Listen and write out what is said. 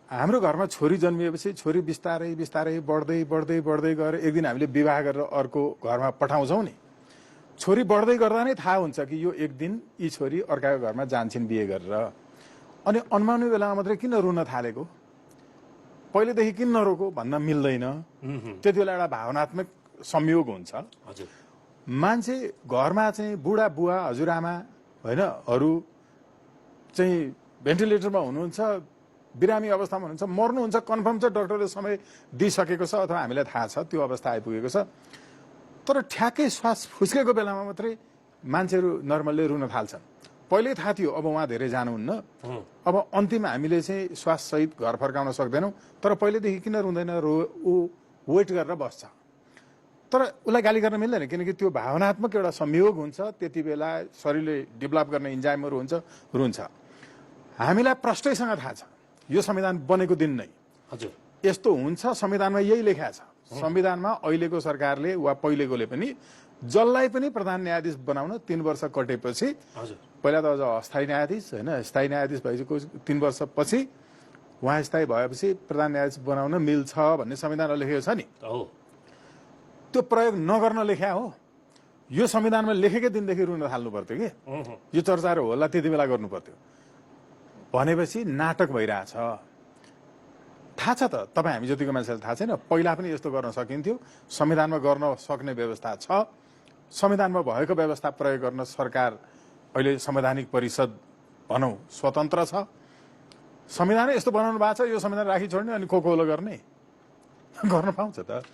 हाम्रो घरमा छोरी जन्मिएपछि छोरी बिस्तारै बिस्तारै बढ्दै बढ्दै बढ्दै गएर एक दिन हामीले विवाह गरेर अर्को घरमा पठाउँछौँ नि, छोरी बढ्दै गर्दा नै थाहा हुन्छ कि यो एक दिन यी छोरी अर्काको घरमा जान्छन् बिहे गरेर। अनि अनमान्ने बेलामा मात्रै किन रुन थालेको, पहिलेदेखि किन नरोको भन्न मिल्दैन। त्यति बेला एउटा भावनात्मक संयोग हुन्छ। मान्छे घरमा चाहिँ बुढा बुवा हजुरआमा होइन अरू चाहिँ भेन्टिलेटरमा हुनुहुन्छ, बिरामी अवस्थामा हुनुहुन्छ, मर्नुहुन्छ, कन्फर्म छ, डक्टरले समय दिइसकेको छ अथवा हामीलाई थाहा छ त्यो अवस्था आइपुगेको छ। तर ठ्याक्कै श्वास फुस्केको बेलामा मात्रै मान्छेहरू नर्मलले रुन थाल्छन्। पहिल्यै थाहा थियो अब उहाँ धेरै जानुहुन्न, अब अन्तिम हामीले चाहिँ श्वाससहित घर फर्काउन सक्दैनौँ, तर पहिलेदेखि किन रुँदैन, ऊ वेट गरेर बस्छ। तर उसलाई गाली गर्न मिल्दैन, किनकि त्यो भावनात्मक एउटा संयोग हुन्छ। त्यति बेला शरीरले डेभलप गर्ने इन्जाइमहरू हुन्छ, रुन्छ। हामीलाई प्रष्टैसँग थाहा छ यो संविधान बनेको दिन नै यस्तो हुन्छ, संविधानमा यही लेखा छ। संविधानमा अहिलेको सरकारले वा पहिलेकोले पनि जसलाई पनि प्रधान न्यायाधीश बनाउन 3 वर्ष कटेपछि, पहिला त अझ अस्थायी न्यायाधीश होइन, स्थायी न्यायाधीश भइसकेको 3 वर्षपछि उहाँ स्थायी भएपछि प्रधान न्यायाधीश बनाउन मिल्छ भन्ने संविधानमा लेखेको छ नि, त्यो प्रयोग नगर्न लेख्या हो। यो संविधानमा लेखेकै दिनदेखि रुन थाल्नु पर्थ्यो कि यो चर्चाहरू होला त्यति बेला गर्नु पर्थ्यो। भनेपछि नाटक भइरहेछ। थाहा छ त, तपाईँ हामी जतिको मान्छेलाई थाहा छैन, पहिला पनि यस्तो गर्न सकिन्थ्यो। संविधानमा गर्न सक्ने व्यवस्था छ। संविधानमा भएको व्यवस्था प्रयोग गर्न सरकार अहिले संवैधानिक परिषद भनौँ स्वतन्त्र छ। संविधानै यस्तो बनाउनु भएको छ, यो संविधान राखी छोड्ने अनि खोखोलो गर्ने गर्न पाउँछ त।